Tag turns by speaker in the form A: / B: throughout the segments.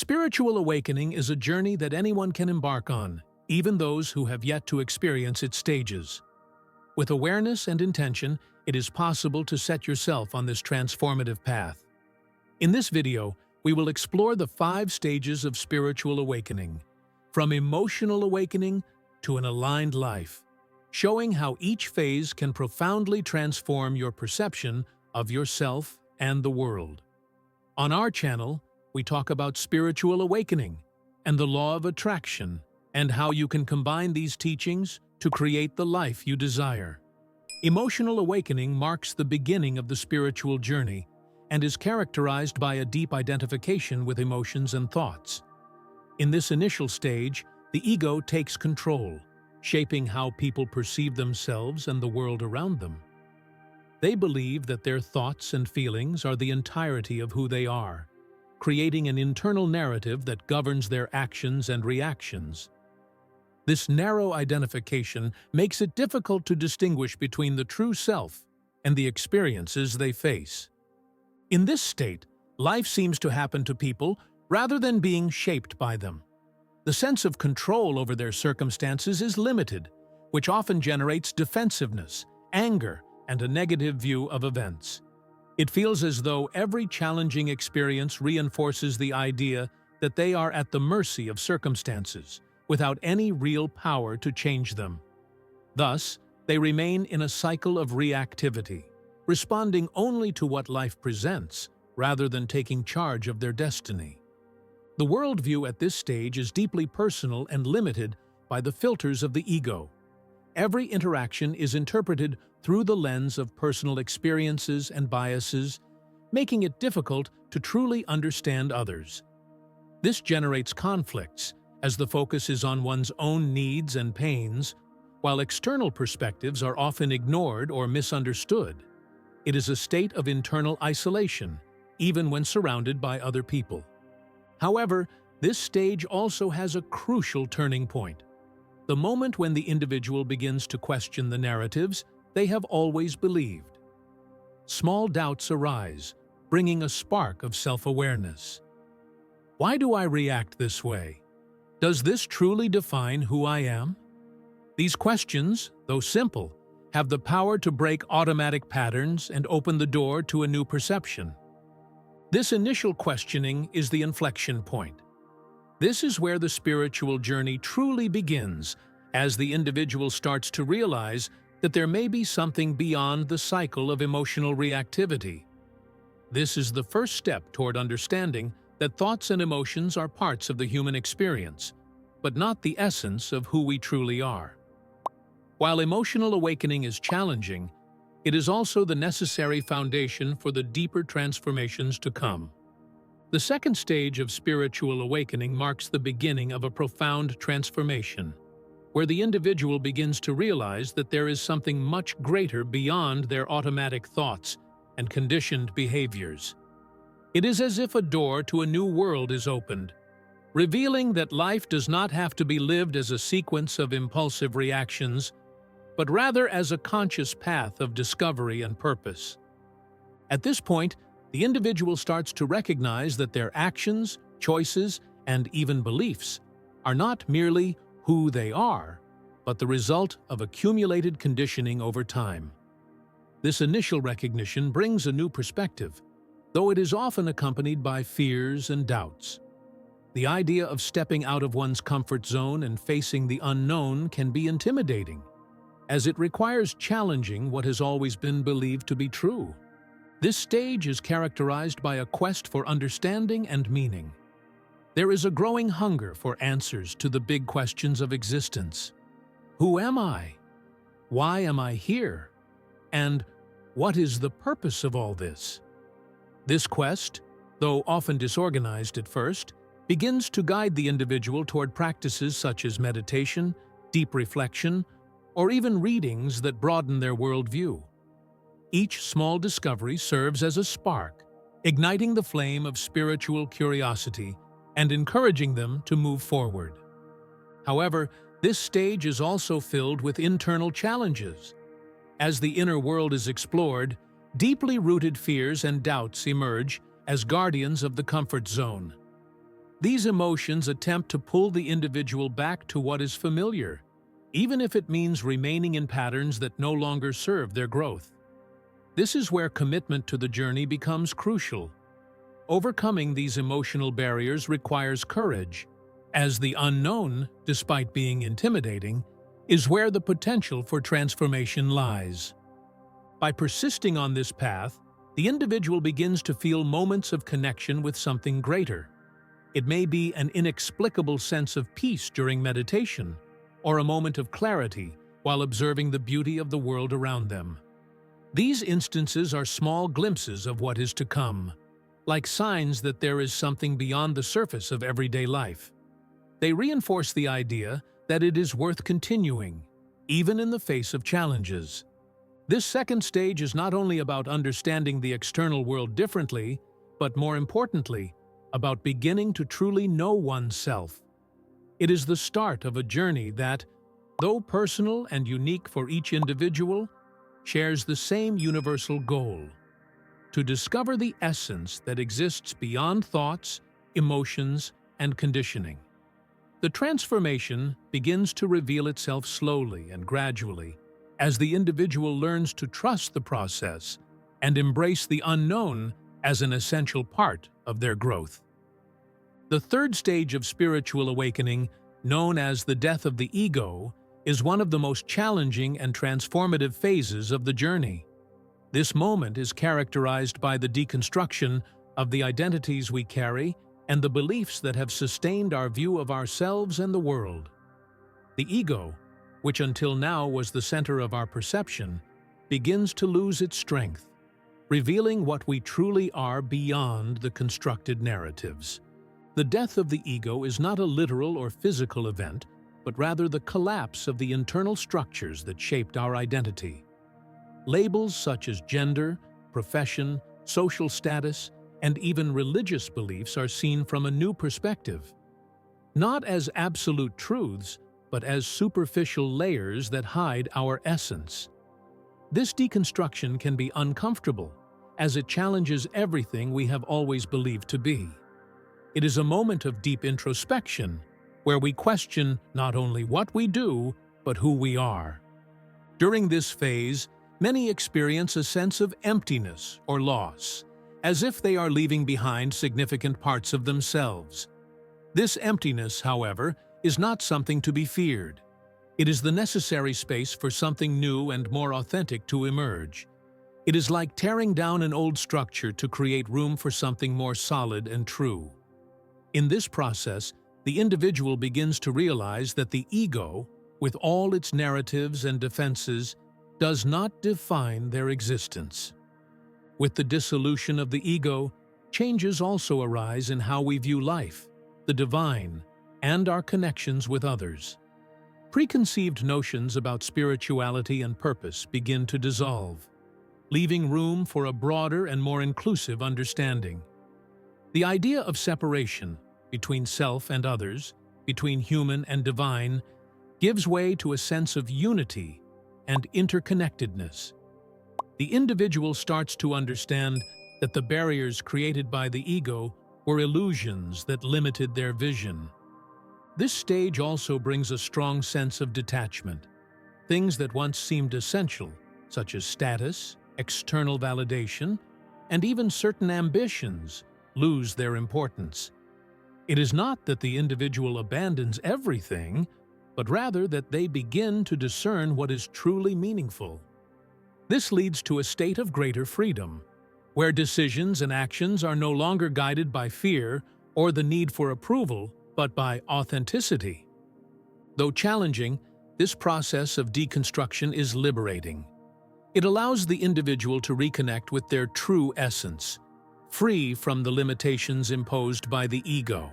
A: Spiritual awakening is a journey that anyone can embark on, even those who have yet to experience its stages. With awareness and intention, it is possible to set yourself on this transformative path. In this video, we will explore the 5 stages of spiritual awakening, from emotional awakening to an aligned life, showing how each phase can profoundly transform your perception of yourself and the world. On our channel, we talk about spiritual awakening and the law of attraction, and how you can combine these teachings to create the life you desire. Emotional awakening marks the beginning of the spiritual journey and is characterized by a deep identification with emotions and thoughts. In this initial stage, the ego takes control, shaping how people perceive themselves and the world around them. They believe that their thoughts and feelings are the entirety of who they are, creating an internal narrative that governs their actions and reactions. This narrow identification makes it difficult to distinguish between the true self and the experiences they face. In this state, life seems to happen to people rather than being shaped by them. The sense of control over their circumstances is limited, which often generates defensiveness, anger, and a negative view of events. It feels as though every challenging experience reinforces the idea that they are at the mercy of circumstances, without any real power to change them. Thus, they remain in a cycle of reactivity, responding only to what life presents, rather than taking charge of their destiny. The worldview at this stage is deeply personal and limited by the filters of the ego. Every interaction is interpreted through the lens of personal experiences and biases, making it difficult to truly understand others. This generates conflicts, as the focus is on one's own needs and pains, while external perspectives are often ignored or misunderstood. It is a state of internal isolation, even when surrounded by other people. However, this stage also has a crucial turning point: the moment when the individual begins to question the narratives they have always believed. Small doubts arise, bringing a spark of self-awareness. Why do I react this way? Does this truly define who I am? These questions, though simple, have the power to break automatic patterns and open the door to a new perception. This initial questioning is the inflection point. This is where the spiritual journey truly begins, as the individual starts to realize that there may be something beyond the cycle of emotional reactivity. This is the first step toward understanding that thoughts and emotions are parts of the human experience, but not the essence of who we truly are. While emotional awakening is challenging, it is also the necessary foundation for the deeper transformations to come. The second stage of spiritual awakening marks the beginning of a profound transformation, where the individual begins to realize that there is something much greater beyond their automatic thoughts and conditioned behaviors. It is as if a door to a new world is opened, revealing that life does not have to be lived as a sequence of impulsive reactions, but rather as a conscious path of discovery and purpose. At this point, the individual starts to recognize that their actions, choices, and even beliefs are not merely who they are, but the result of accumulated conditioning over time. This initial recognition brings a new perspective, though it is often accompanied by fears and doubts. The idea of stepping out of one's comfort zone and facing the unknown can be intimidating, as it requires challenging what has always been believed to be true. This stage is characterized by a quest for understanding and meaning. There is a growing hunger for answers to the big questions of existence. Who am I? Why am I here? And what is the purpose of all this? This quest, though often disorganized at first, begins to guide the individual toward practices such as meditation, deep reflection, or even readings that broaden their worldview. Each small discovery serves as a spark, igniting the flame of spiritual curiosity and encouraging them to move forward. However, this stage is also filled with internal challenges. As the inner world is explored, deeply rooted fears and doubts emerge as guardians of the comfort zone. These emotions attempt to pull the individual back to what is familiar, even if it means remaining in patterns that no longer serve their growth. This is where commitment to the journey becomes crucial. Overcoming these emotional barriers requires courage, as the unknown, despite being intimidating, is where the potential for transformation lies. By persisting on this path, the individual begins to feel moments of connection with something greater. It may be an inexplicable sense of peace during meditation, or a moment of clarity while observing the beauty of the world around them. These instances are small glimpses of what is to come, like signs that there is something beyond the surface of everyday life. They reinforce the idea that it is worth continuing, even in the face of challenges. This second stage is not only about understanding the external world differently, but more importantly, about beginning to truly know oneself. It is the start of a journey that, though personal and unique for each individual, shares the same universal goal: to discover the essence that exists beyond thoughts, emotions, and conditioning. The transformation begins to reveal itself slowly and gradually as the individual learns to trust the process and embrace the unknown as an essential part of their growth. The third stage of spiritual awakening, known as the death of the ego, is one of the most challenging and transformative phases of the journey. This moment is characterized by the deconstruction of the identities we carry and the beliefs that have sustained our view of ourselves and the world. The ego, which until now was the center of our perception, begins to lose its strength, revealing what we truly are beyond the constructed narratives. The death of the ego is not a literal or physical event, but rather the collapse of the internal structures that shaped our identity. Labels such as gender, profession, social status, and even religious beliefs are seen from a new perspective, not as absolute truths, but as superficial layers that hide our essence. This deconstruction can be uncomfortable, as it challenges everything we have always believed to be. It is a moment of deep introspection, where we question not only what we do, but who we are. During this phase, many experience a sense of emptiness or loss, as if they are leaving behind significant parts of themselves. This emptiness, however, is not something to be feared. It is the necessary space for something new and more authentic to emerge. It is like tearing down an old structure to create room for something more solid and true. In this process, the individual begins to realize that the ego, with all its narratives and defenses, does not define their existence. With the dissolution of the ego, changes also arise in how we view life, the divine, and our connections with others. Preconceived notions about spirituality and purpose begin to dissolve, leaving room for a broader and more inclusive understanding. The idea of separation between self and others, between human and divine, gives way to a sense of unity and interconnectedness. The individual starts to understand that the barriers created by the ego were illusions that limited their vision. This stage also brings a strong sense of detachment. Things that once seemed essential, such as status, external validation, and even certain ambitions, lose their importance. It is not that the individual abandons everything, but rather that they begin to discern what is truly meaningful. This leads to a state of greater freedom, where decisions and actions are no longer guided by fear or the need for approval, but by authenticity. Though challenging, this process of deconstruction is liberating. It allows the individual to reconnect with their true essence, free from the limitations imposed by the ego.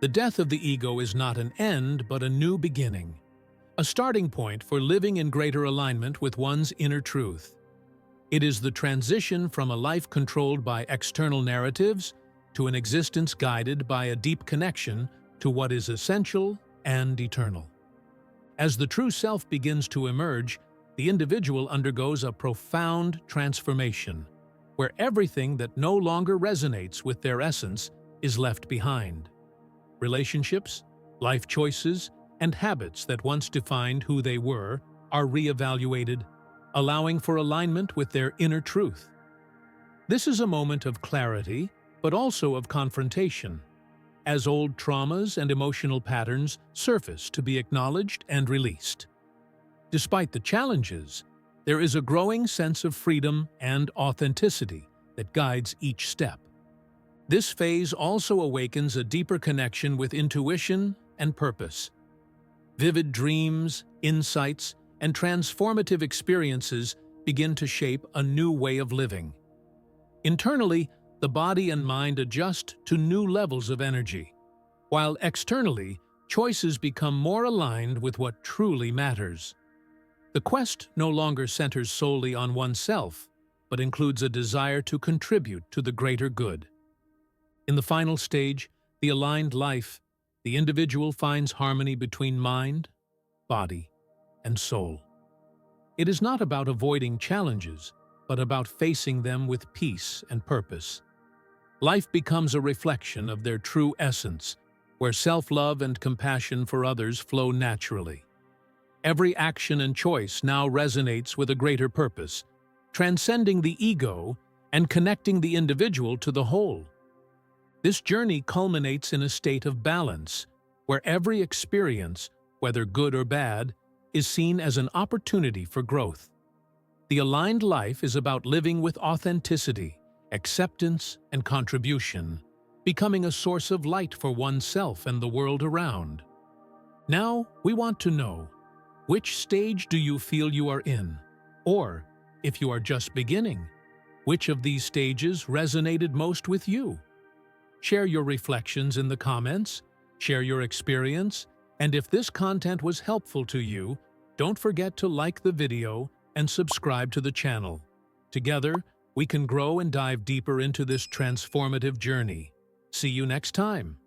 A: The death of the ego is not an end, but a new beginning, a starting point for living in greater alignment with one's inner truth. It is the transition from a life controlled by external narratives to an existence guided by a deep connection to what is essential and eternal. As the true self begins to emerge, the individual undergoes a profound transformation, where everything that no longer resonates with their essence is left behind. Relationships, life choices, and habits that once defined who they were are reevaluated, allowing for alignment with their inner truth. This is a moment of clarity, but also of confrontation, as old traumas and emotional patterns surface to be acknowledged and released. Despite the challenges, there is a growing sense of freedom and authenticity that guides each step. This phase also awakens a deeper connection with intuition and purpose. Vivid dreams, insights, and transformative experiences begin to shape a new way of living. Internally, the body and mind adjust to new levels of energy, while externally, choices become more aligned with what truly matters. The quest no longer centers solely on oneself, but includes a desire to contribute to the greater good. In the final stage, the aligned life, the individual finds harmony between mind, body, and soul. It is not about avoiding challenges, but about facing them with peace and purpose. Life becomes a reflection of their true essence, where self-love and compassion for others flow naturally. Every action and choice now resonates with a greater purpose, transcending the ego and connecting the individual to the whole. This journey culminates in a state of balance, where every experience, whether good or bad, is seen as an opportunity for growth. The aligned life is about living with authenticity, acceptance, and contribution, becoming a source of light for oneself and the world around. Now, we want to know, which stage do you feel you are in? Or, if you are just beginning, which of these stages resonated most with you? Share your reflections in the comments, share your experience, and if this content was helpful to you, don't forget to like the video and subscribe to the channel. Together, we can grow and dive deeper into this transformative journey. See you next time.